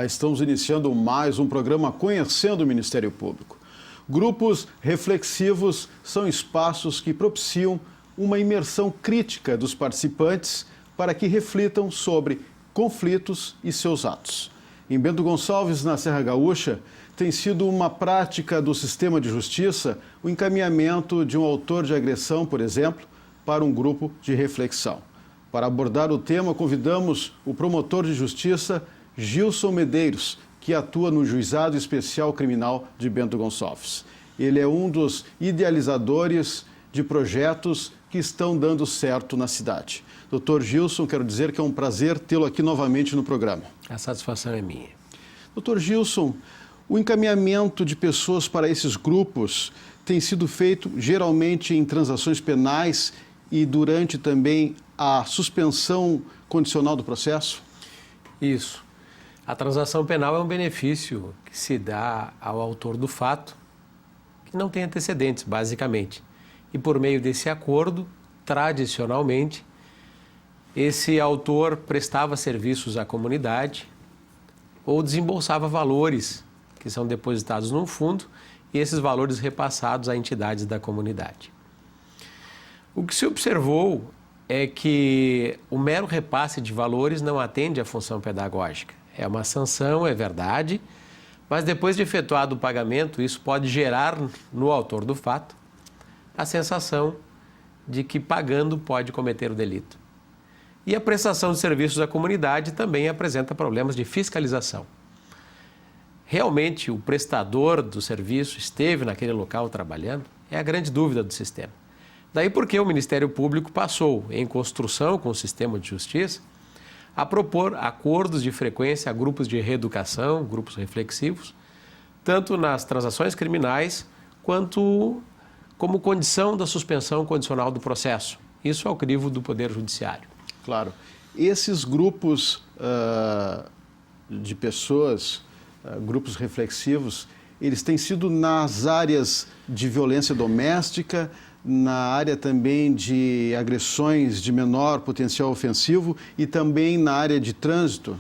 Olá, estamos iniciando mais um programa Conhecendo o Ministério Público. Grupos reflexivos são espaços que propiciam uma imersão crítica dos participantes para que reflitam sobre conflitos e seus atos. Em Bento Gonçalves, na Serra Gaúcha, tem sido uma prática do sistema de justiça o encaminhamento de um autor de agressão, por exemplo, para um grupo de reflexão. Para abordar o tema, convidamos o promotor de justiça, Gilson Medeiros, que atua no Juizado Especial Criminal de Bento Gonçalves. Ele é um dos idealizadores de projetos que estão dando certo na cidade. Doutor Gilson, quero dizer que é um prazer tê-lo aqui novamente no programa. A satisfação é minha. Doutor Gilson, o encaminhamento de pessoas para esses grupos tem sido feito geralmente em transações penais e durante também a suspensão condicional do processo? Isso. A transação penal é um benefício que se dá ao autor do fato, que não tem antecedentes, basicamente. E por meio desse acordo, tradicionalmente, esse autor prestava serviços à comunidade ou desembolsava valores que são depositados num fundo e esses valores repassados a entidades da comunidade. O que se observou é que o mero repasse de valores não atende à função pedagógica. É uma sanção, é verdade, mas depois de efetuado o pagamento, isso pode gerar no autor do fato a sensação de que pagando pode cometer o delito. E a prestação de serviços à comunidade também apresenta problemas de fiscalização. Realmente o prestador do serviço esteve naquele local trabalhando? É a grande dúvida do sistema. Daí porque o Ministério Público passou, em construção com o sistema de justiça, a propor acordos de frequência a grupos de reeducação, grupos reflexivos, tanto nas transações criminais quanto como condição da suspensão condicional do processo. Isso ao crivo do Poder Judiciário. Claro. Esses grupos de pessoas, grupos reflexivos, eles têm sido nas áreas de violência doméstica, na área também de agressões de menor potencial ofensivo e também na área de trânsito?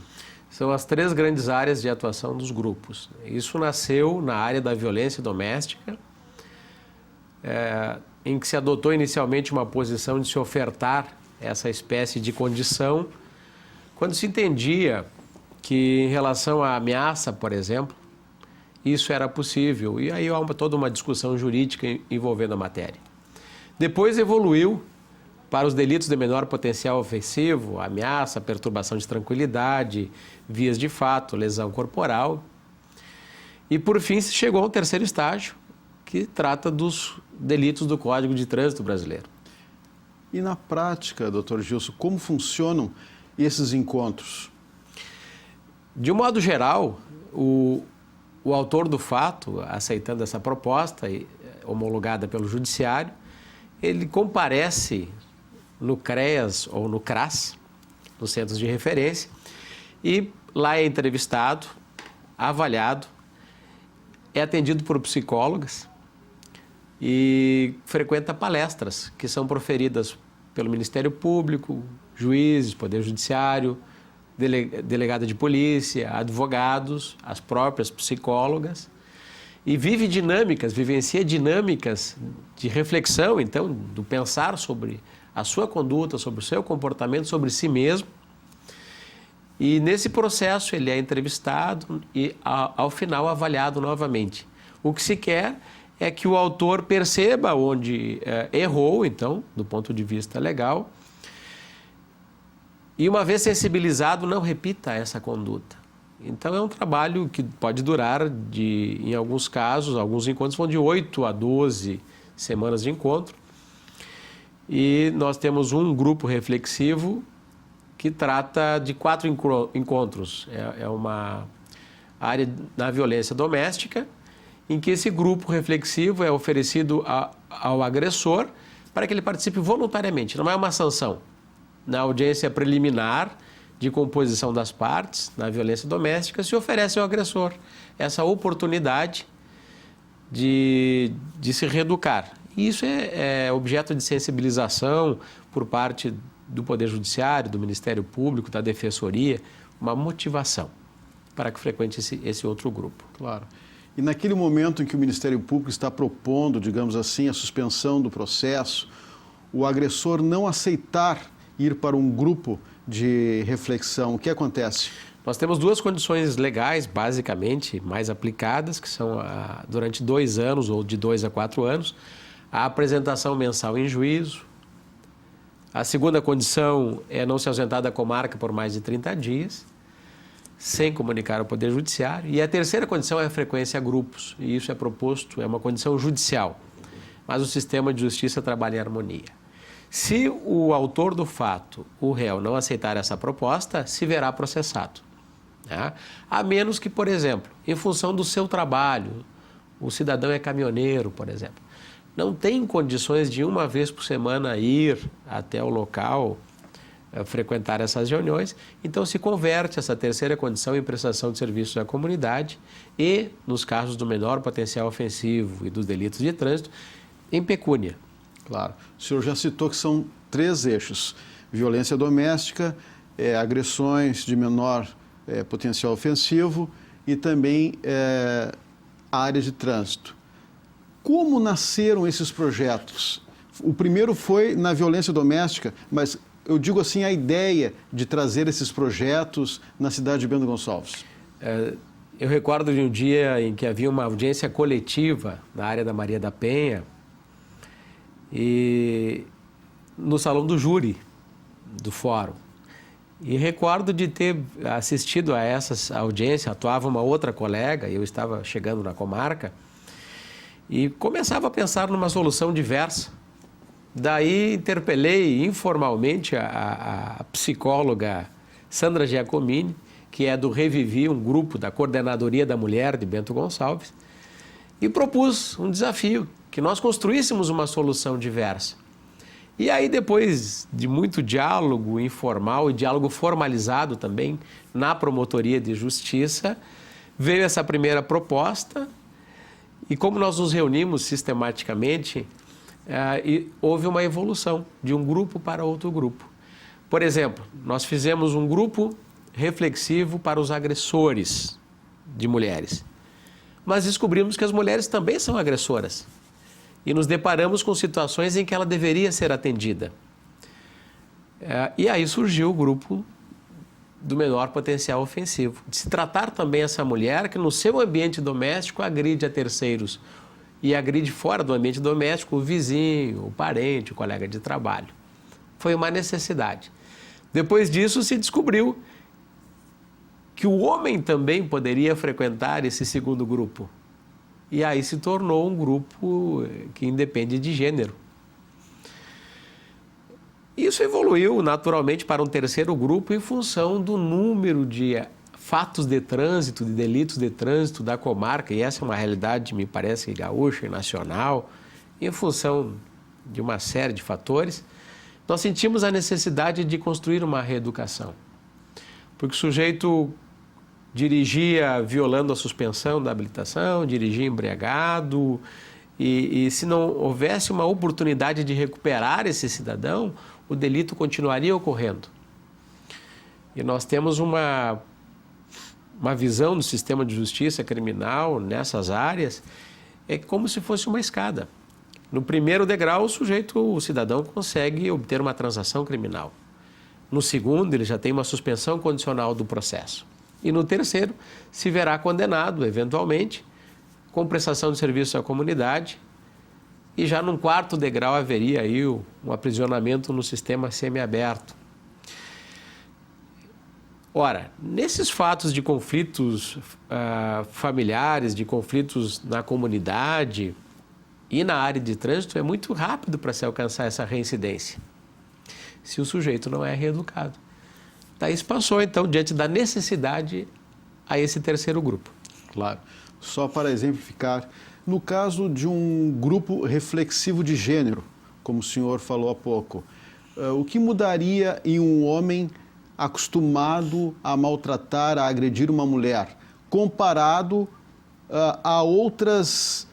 São as três grandes áreas de atuação dos grupos. Isso nasceu na área da violência doméstica, em que se adotou inicialmente uma posição de se ofertar essa espécie de condição, quando se entendia que em relação à ameaça, por exemplo, isso era possível. E aí há toda uma discussão jurídica envolvendo a matéria. Depois evoluiu para os delitos de menor potencial ofensivo, ameaça, perturbação de tranquilidade, vias de fato, lesão corporal. E por fim se chegou ao terceiro estágio, que trata dos delitos do Código de Trânsito brasileiro. E na prática, doutor Gilson, como funcionam esses encontros? De um modo geral, o autor do fato, aceitando essa proposta homologada pelo Judiciário, ele comparece no CREAS ou no CRAS, nos centros de referência, e lá é entrevistado, avaliado, é atendido por psicólogas e frequenta palestras que são proferidas pelo Ministério Público, juízes, Poder Judiciário, delegada de polícia, advogados, as próprias psicólogas, e vivencia dinâmicas de reflexão, então, do pensar sobre a sua conduta, sobre o seu comportamento, sobre si mesmo. E nesse processo ele é entrevistado e, ao final, avaliado novamente. O que se quer é que o autor perceba onde errou, então, do ponto de vista legal, e uma vez sensibilizado, não repita essa conduta. Então é um trabalho que pode durar, em alguns casos, alguns encontros vão de 8 a 12 semanas de encontro. E nós temos um grupo reflexivo que trata de 4 encontros. É uma área na violência doméstica, em que esse grupo reflexivo é oferecido ao agressor para que ele participe voluntariamente, não é uma sanção. Na audiência preliminar de composição das partes, na violência doméstica, se oferece ao agressor essa oportunidade de se reeducar. E isso é objeto de sensibilização por parte do Poder Judiciário, do Ministério Público, da Defensoria, uma motivação para que frequente esse outro grupo. Claro. E naquele momento em que o Ministério Público está propondo, digamos assim, a suspensão do processo, o agressor não aceitar ir para um grupo de reflexão, o que acontece? Nós temos duas condições legais, basicamente, mais aplicadas, que são durante 2 anos ou de 2 a 4 anos, a apresentação mensal em juízo. A segunda condição é não se ausentar da comarca por mais de 30 dias, sem comunicar ao Poder Judiciário. E a terceira condição é a frequência a grupos, e isso é proposto, é uma condição judicial, mas o sistema de justiça trabalha em harmonia. Se o autor do fato, o réu, não aceitar essa proposta, se verá processado. Né? A menos que, por exemplo, em função do seu trabalho, o cidadão é caminhoneiro, por exemplo, não tem condições de uma vez por semana ir até o local, frequentar essas reuniões, então se converte essa terceira condição em prestação de serviços à comunidade e, nos casos do menor potencial ofensivo e dos delitos de trânsito, em pecúnia. Claro. O senhor já citou que são 3 eixos: violência doméstica, agressões de menor potencial ofensivo e também a área de trânsito. Como nasceram esses projetos? O primeiro foi na violência doméstica, mas eu digo assim, a ideia de trazer esses projetos na cidade de Bento Gonçalves. Eu recordo de um dia em que havia uma audiência coletiva na área da Maria da Penha e no salão do júri do fórum. E recordo de ter assistido a essa audiência, atuava uma outra colega, eu estava chegando na comarca, e começava a pensar numa solução diversa. Daí interpelei informalmente a psicóloga Sandra Giacomini, que é do Revivi, um grupo da Coordenadoria da Mulher de Bento Gonçalves, e propus um desafio, que nós construíssemos uma solução diversa. E aí, depois de muito diálogo informal e diálogo formalizado também na Promotoria de Justiça, veio essa primeira proposta. E como nós nos reunimos sistematicamente, houve uma evolução de um grupo para outro grupo. Por exemplo, nós fizemos um grupo reflexivo para os agressores de mulheres. Mas descobrimos que as mulheres também são agressoras. E nos deparamos com situações em que ela deveria ser atendida. E aí surgiu o grupo do menor potencial ofensivo. De se tratar também essa mulher que no seu ambiente doméstico agride a terceiros e agride fora do ambiente doméstico o vizinho, o parente, o colega de trabalho. Foi uma necessidade. Depois disso se descobriu que o homem também poderia frequentar esse segundo grupo. E aí se tornou um grupo que independe de gênero. Isso evoluiu naturalmente para um terceiro grupo em função do número de fatos de trânsito, de delitos de trânsito da comarca, e essa é uma realidade, me parece, gaúcha e nacional, em função de uma série de fatores. Nós sentimos a necessidade de construir uma reeducação, porque o sujeito dirigia violando a suspensão da habilitação, dirigia embriagado, e se não houvesse uma oportunidade de recuperar esse cidadão, o delito continuaria ocorrendo. E nós temos uma visão do sistema de justiça criminal nessas áreas, é como se fosse uma escada. No primeiro degrau, o cidadão consegue obter uma transação criminal. No segundo, ele já tem uma suspensão condicional do processo. E no terceiro, se verá condenado, eventualmente, com prestação de serviço à comunidade. E já num quarto degrau haveria aí um aprisionamento no sistema semiaberto. Ora, nesses fatos de conflitos familiares, de conflitos na comunidade e na área de trânsito, é muito rápido para se alcançar essa reincidência, se o sujeito não é reeducado. Daí se passou, então, diante da necessidade, a esse terceiro grupo. Claro. Só para exemplificar, no caso de um grupo reflexivo de gênero, como o senhor falou há pouco, o que mudaria em um homem acostumado a maltratar, a agredir uma mulher, comparado a outras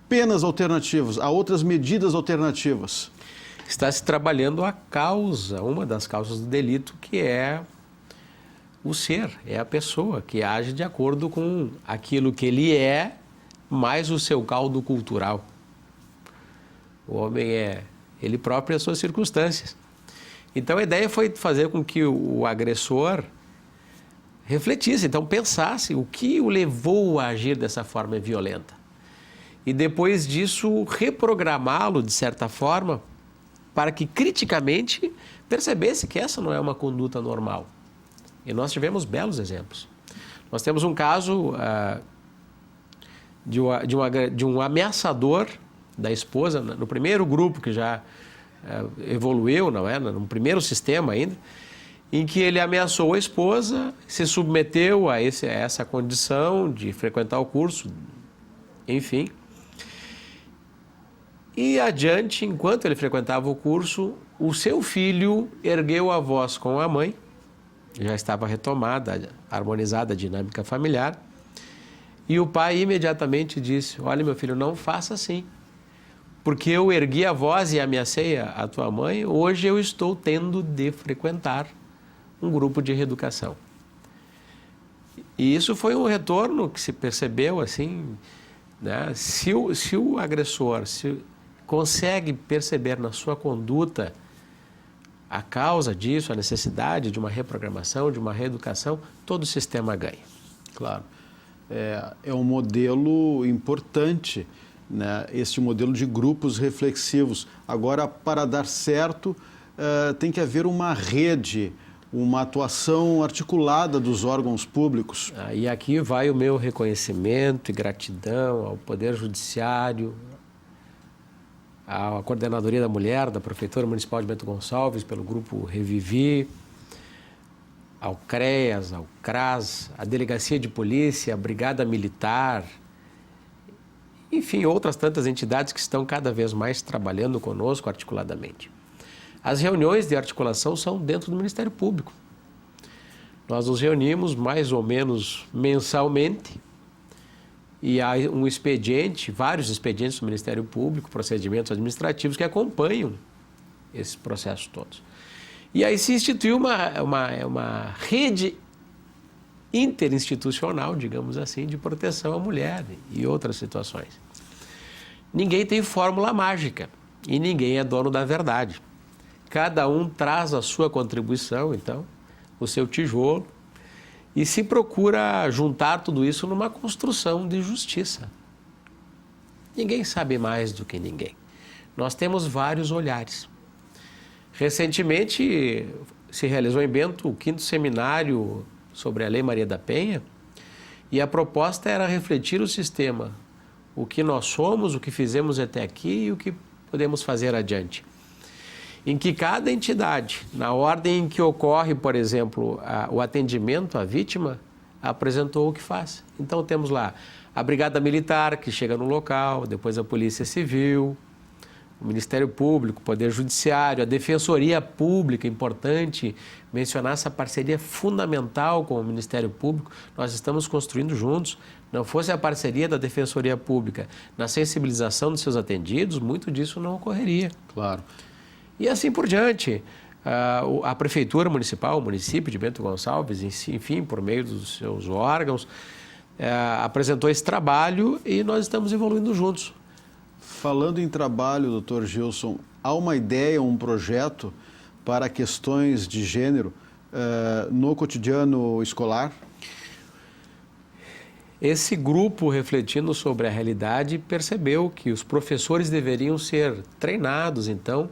penas alternativas, a outras medidas alternativas? Está se trabalhando a causa, uma das causas do delito, que é o ser, é a pessoa que age de acordo com aquilo que ele é, mais o seu caldo cultural. O homem é ele próprio e as suas circunstâncias. Então a ideia foi fazer com que o agressor refletisse, então pensasse o que o levou a agir dessa forma violenta. E depois disso reprogramá-lo de certa forma para que criticamente percebesse que essa não é uma conduta normal. E nós tivemos belos exemplos. Nós temos um caso de um ameaçador da esposa, no primeiro grupo que já evoluiu, não é? No primeiro sistema ainda, em que ele ameaçou a esposa, se submeteu a essa condição de frequentar o curso, enfim. E adiante, enquanto ele frequentava o curso, o seu filho ergueu a voz com a mãe, já estava retomada, harmonizada a dinâmica familiar, e o pai imediatamente disse: olha, meu filho, não faça assim, porque eu ergui a voz e ameacei a tua mãe, hoje eu estou tendo de frequentar um grupo de reeducação. E isso foi um retorno que se percebeu assim, né? Se o agressor consegue perceber na sua conduta a causa disso, a necessidade de uma reprogramação, de uma reeducação, todo o sistema ganha. Claro. É um modelo importante, né? Este modelo de grupos reflexivos. Agora, para dar certo, tem que haver uma rede, uma atuação articulada dos órgãos públicos. E aqui vai o meu reconhecimento e gratidão ao Poder Judiciário, à Coordenadoria da Mulher, da Prefeitura Municipal de Bento Gonçalves, pelo Grupo Revivi, ao CREAS, ao CRAS, à Delegacia de Polícia, à Brigada Militar, enfim, outras tantas entidades que estão cada vez mais trabalhando conosco articuladamente. As reuniões de articulação são dentro do Ministério Público. Nós nos reunimos mais ou menos mensalmente e há um expediente, vários expedientes do Ministério Público, procedimentos administrativos que acompanham esses processos todos. E aí se instituiu uma rede interinstitucional, digamos assim, de proteção à mulher e outras situações. Ninguém tem fórmula mágica e ninguém é dono da verdade. Cada um traz a sua contribuição, então, o seu tijolo, e se procura juntar tudo isso numa construção de justiça. Ninguém sabe mais do que ninguém. Nós temos vários olhares. Recentemente se realizou em Bento o 5º seminário sobre a Lei Maria da Penha, e a proposta era refletir o sistema, o que nós somos, o que fizemos até aqui e o que podemos fazer adiante. Em que cada entidade, na ordem em que ocorre, por exemplo, o atendimento à vítima, apresentou o que faz. Então temos lá a Brigada Militar, que chega no local, depois a Polícia Civil, o Ministério Público, o Poder Judiciário, a Defensoria Pública, importante mencionar essa parceria fundamental com o Ministério Público, nós estamos construindo juntos. Não fosse a parceria da Defensoria Pública na sensibilização dos seus atendidos, muito disso não ocorreria. Claro. E assim por diante, a Prefeitura Municipal, o município de Bento Gonçalves, enfim, por meio dos seus órgãos, apresentou esse trabalho e nós estamos evoluindo juntos. Falando em trabalho, Dr. Gilson, há uma ideia, um projeto para questões de gênero no cotidiano escolar? Esse grupo, refletindo sobre a realidade, percebeu que os professores deveriam ser treinados, então,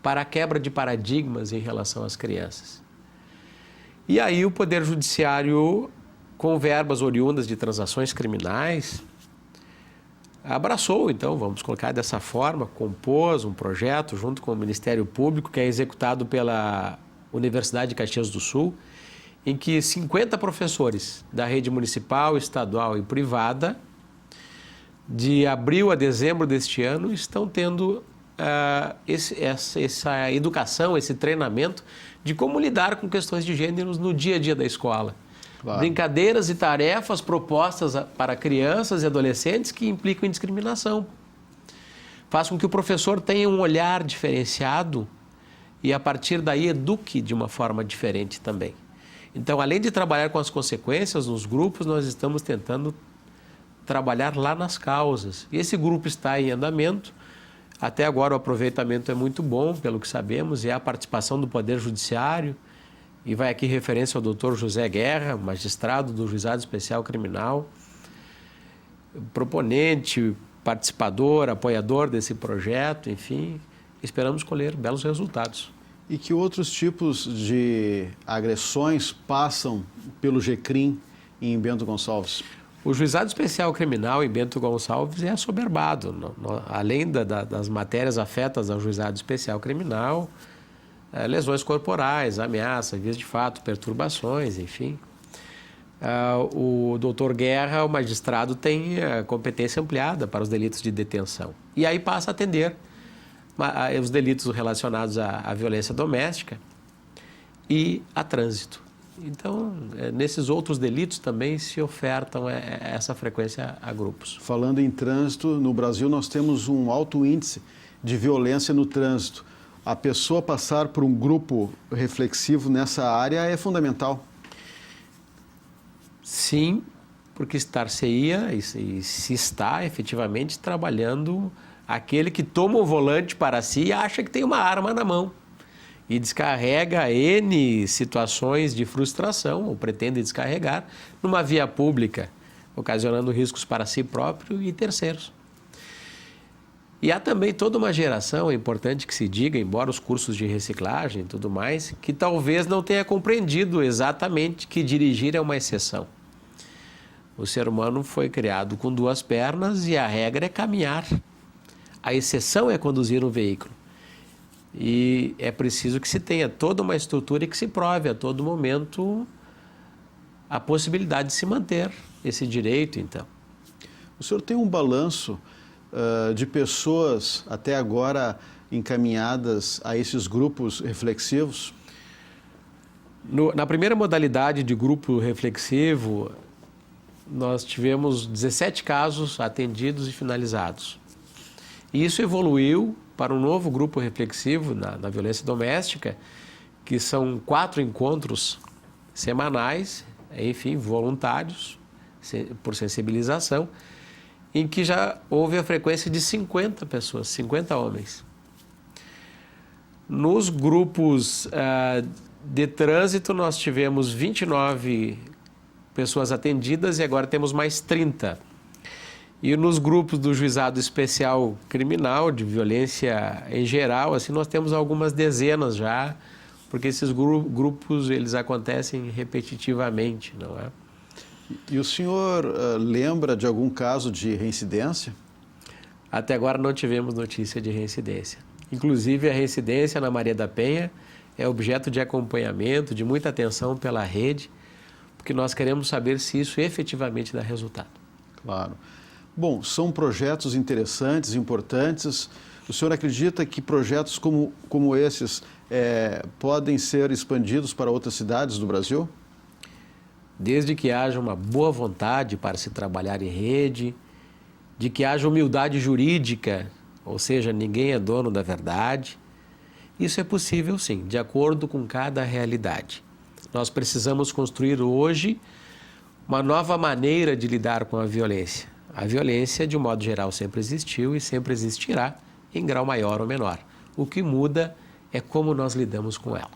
para a quebra de paradigmas em relação às crianças. E aí o Poder Judiciário, com verbas oriundas de transações criminais, abraçou, então, vamos colocar dessa forma, compôs um projeto junto com o Ministério Público, que é executado pela Universidade de Caxias do Sul, em que 50 professores da rede municipal, estadual e privada, de abril a dezembro deste ano, estão tendo essa educação, esse treinamento de como lidar com questões de gêneros no dia a dia da escola. Claro. Brincadeiras e tarefas propostas para crianças e adolescentes que implicam em discriminação. Faz com que o professor tenha um olhar diferenciado e, a partir daí, eduque de uma forma diferente também. Então, além de trabalhar com as consequências nos grupos, nós estamos tentando trabalhar lá nas causas. E esse grupo está em andamento. Até agora o aproveitamento é muito bom, pelo que sabemos, e a participação do Poder Judiciário. E vai aqui referência ao doutor José Guerra, magistrado do Juizado Especial Criminal, proponente, participador, apoiador desse projeto, enfim, esperamos colher belos resultados. E que outros tipos de agressões passam pelo GCRIM em Bento Gonçalves? O Juizado Especial Criminal em Bento Gonçalves é assoberbado. Além das matérias afetas ao Juizado Especial Criminal, lesões corporais, ameaças, vias de fato, perturbações, enfim. O doutor Guerra, o magistrado, tem competência ampliada para os delitos de detenção. E aí passa a atender os delitos relacionados à violência doméstica e a trânsito. Então, nesses outros delitos também se ofertam essa frequência a grupos. Falando em trânsito, no Brasil nós temos um alto índice de violência no trânsito. A pessoa passar por um grupo reflexivo nessa área é fundamental. Sim, porque estar-se-ia e se está efetivamente trabalhando aquele que toma o volante para si e acha que tem uma arma na mão e descarrega N situações de frustração, ou pretende descarregar, numa via pública, ocasionando riscos para si próprio e terceiros. E há também toda uma geração, é importante que se diga, embora os cursos de reciclagem e tudo mais, que talvez não tenha compreendido exatamente que dirigir é uma exceção. O ser humano foi criado com duas pernas e a regra é caminhar. A exceção é conduzir um veículo. E é preciso que se tenha toda uma estrutura e que se prove a todo momento a possibilidade de se manter esse direito, então. O senhor tem um balanço de pessoas até agora encaminhadas a esses grupos reflexivos? Na primeira modalidade de grupo reflexivo, nós tivemos 17 casos atendidos e finalizados. E isso evoluiu para um novo grupo reflexivo na violência doméstica, que são 4 encontros semanais, enfim, voluntários, por sensibilização, em que já houve a frequência de 50 pessoas, 50 homens. Nos grupos de trânsito, nós tivemos 29 pessoas atendidas e agora temos mais 30. E nos grupos do Juizado Especial Criminal, de violência em geral, assim, nós temos algumas dezenas já, porque esses grupos eles acontecem repetitivamente, não é? E o senhor lembra de algum caso de reincidência? Até agora não tivemos notícia de reincidência. Inclusive, a reincidência na Maria da Penha é objeto de acompanhamento, de muita atenção pela rede, porque nós queremos saber se isso efetivamente dá resultado. Claro. Bom, são projetos interessantes, importantes. O senhor acredita que projetos como esses podem ser expandidos para outras cidades do Brasil? Desde que haja uma boa vontade para se trabalhar em rede, de que haja humildade jurídica, ou seja, ninguém é dono da verdade, isso é possível sim, de acordo com cada realidade. Nós precisamos construir hoje uma nova maneira de lidar com a violência. A violência, de um modo geral, sempre existiu e sempre existirá, em grau maior ou menor. O que muda é como nós lidamos com ela.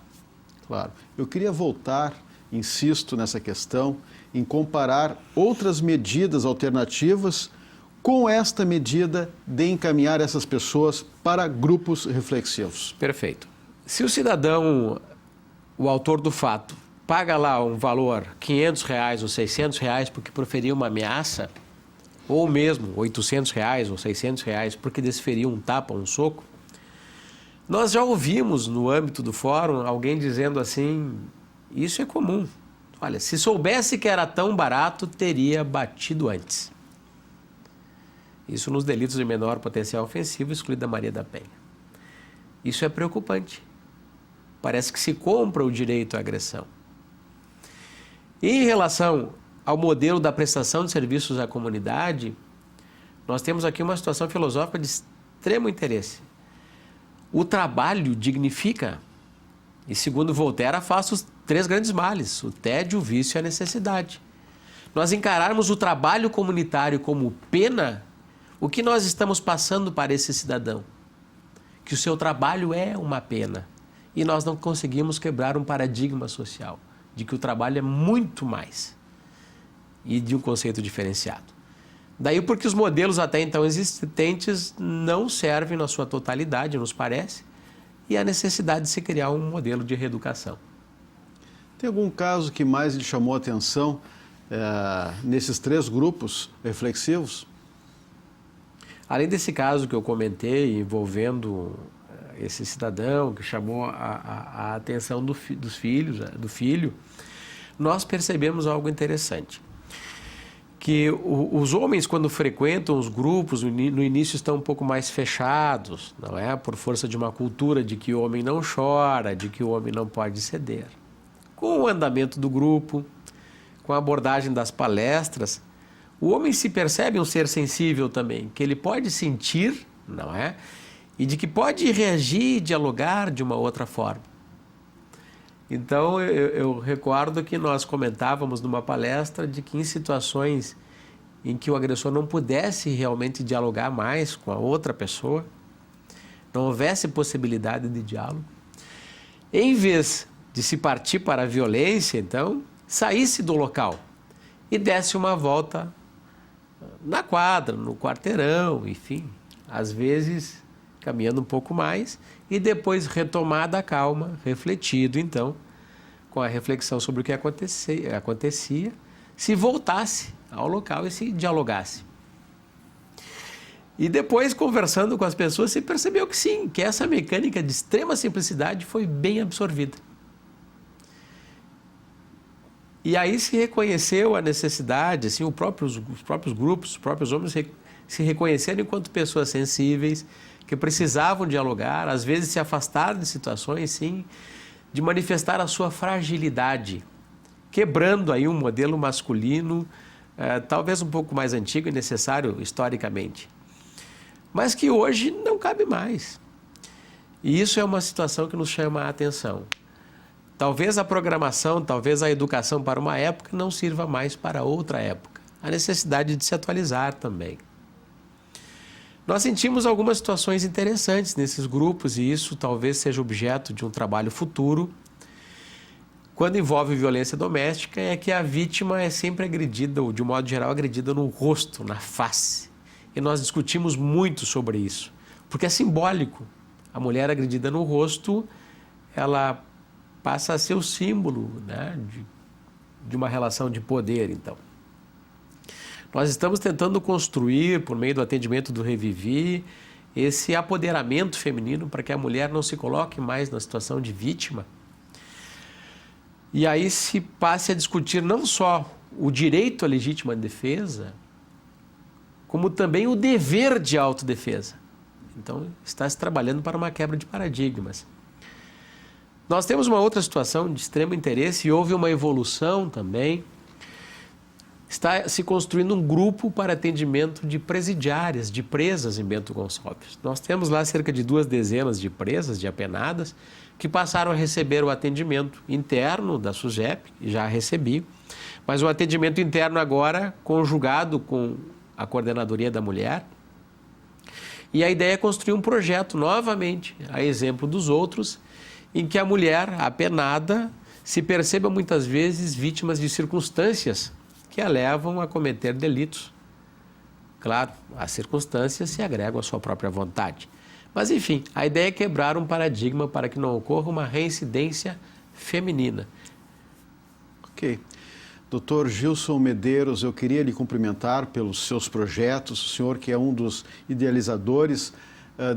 Claro. Eu queria voltar, insisto nessa questão, em comparar outras medidas alternativas com esta medida de encaminhar essas pessoas para grupos reflexivos. Perfeito. Se o cidadão, o autor do fato, paga lá um valor, R$500 ou R$600, porque proferiu uma ameaça, ou mesmo R$800 ou R$600 porque desferiu um tapa, um soco, nós já ouvimos no âmbito do fórum alguém dizendo assim, isso é comum. Olha, se soubesse que era tão barato, teria batido antes. Isso nos delitos de menor potencial ofensivo, excluída a Maria da Penha. Isso é preocupante. Parece que se compra o direito à agressão. E em relação ao modelo da prestação de serviços à comunidade, nós temos aqui uma situação filosófica de extremo interesse. O trabalho dignifica e, segundo Voltaire, afasta os 3 grandes males: o tédio, o vício e a necessidade. Nós encararmos o trabalho comunitário como pena, o que nós estamos passando para esse cidadão? Que o seu trabalho é uma pena. E nós não conseguimos quebrar um paradigma social de que o trabalho é muito mais e de um conceito diferenciado. Daí porque os modelos até então existentes não servem na sua totalidade, nos parece, e a necessidade de se criar um modelo de reeducação. Tem algum caso que mais lhe chamou a atenção nesses 3 grupos reflexivos? Além desse caso que eu comentei, envolvendo esse cidadão que chamou a atenção do filho, nós percebemos algo interessante. Que os homens, quando frequentam os grupos, no início estão um pouco mais fechados, não é? Por força de uma cultura de que o homem não chora, de que o homem não pode ceder. Com o andamento do grupo, com a abordagem das palestras, o homem se percebe um ser sensível também, que ele pode sentir, não é? E de que pode reagir e dialogar de uma outra forma. Então, eu recordo que nós comentávamos numa palestra de que em situações em que o agressor não pudesse realmente dialogar mais com a outra pessoa, não houvesse possibilidade de diálogo, em vez de se partir para a violência, então, saísse do local e desse uma volta na quadra, no quarteirão, enfim, às vezes caminhando um pouco mais e depois retomada a calma, refletido então, com a reflexão sobre o que acontecia, se voltasse ao local e se dialogasse. E depois, conversando com as pessoas, se percebeu que sim, que essa mecânica de extrema simplicidade foi bem absorvida. E aí se reconheceu a necessidade, assim, os próprios grupos, os próprios homens se reconheceram enquanto pessoas sensíveis, que precisavam dialogar, às vezes se afastaram de situações, sim, de manifestar a sua fragilidade, quebrando aí um modelo masculino, talvez um pouco mais antigo e necessário historicamente, mas que hoje não cabe mais. E isso é uma situação que nos chama a atenção. Talvez a programação, talvez a educação para uma época não sirva mais para outra época. A necessidade de se atualizar também. Nós sentimos algumas situações interessantes nesses grupos e isso talvez seja objeto de um trabalho futuro. Quando envolve violência doméstica, é que a vítima é sempre agredida, ou de um modo geral, agredida no rosto, na face. E nós discutimos muito sobre isso, porque é simbólico. A mulher agredida no rosto, ela passa a ser o símbolo, né, de uma relação de poder, então. Nós estamos tentando construir, por meio do atendimento do Revivi, esse apoderamento feminino para que a mulher não se coloque mais na situação de vítima. E aí se passe a discutir não só o direito à legítima defesa, como também o dever de autodefesa. Então, está se trabalhando para uma quebra de paradigmas. Nós temos uma outra situação de extremo interesse e houve uma evolução também. Está se construindo um grupo para atendimento de presidiárias, de presas em Bento Gonçalves. Nós temos lá cerca de 2 dezenas de presas, de apenadas, que passaram a receber o atendimento interno da SUSEP, já recebi, mas o atendimento interno agora conjugado com a Coordenadoria da Mulher. E a ideia é construir um projeto novamente, a exemplo dos outros, em que a mulher apenada se perceba muitas vezes vítimas de circunstâncias que a levam a cometer delitos. Claro, as circunstâncias se agregam à sua própria vontade. Mas, enfim, a ideia é quebrar um paradigma para que não ocorra uma reincidência feminina. Ok. Doutor Gilson Medeiros, eu queria lhe cumprimentar pelos seus projetos, o senhor que é um dos idealizadores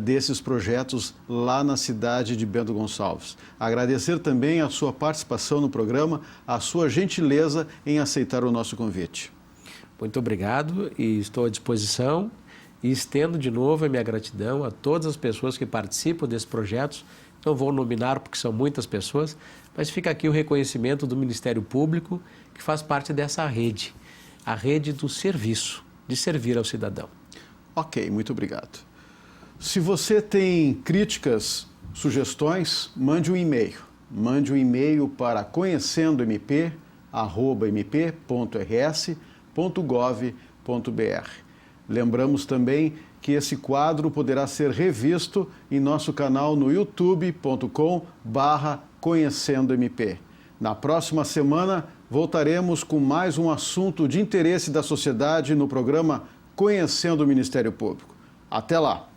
desses projetos lá na cidade de Bento Gonçalves. Agradecer também a sua participação no programa, a sua gentileza em aceitar o nosso convite. Muito obrigado e estou à disposição e estendo de novo a minha gratidão a todas as pessoas que participam desses projetos. Não vou nominar porque são muitas pessoas, mas fica aqui o reconhecimento do Ministério Público que faz parte dessa rede, a rede do serviço, de servir ao cidadão. Ok, muito obrigado. Se você tem críticas, sugestões, mande um e-mail. mande um e-mail para conhecendo-mp@mp.rs.gov.br. Lembramos também que esse quadro poderá ser revisto em nosso canal no youtube.com/conhecendo-mp. Na próxima semana, voltaremos com mais um assunto de interesse da sociedade no programa Conhecendo o Ministério Público. Até lá!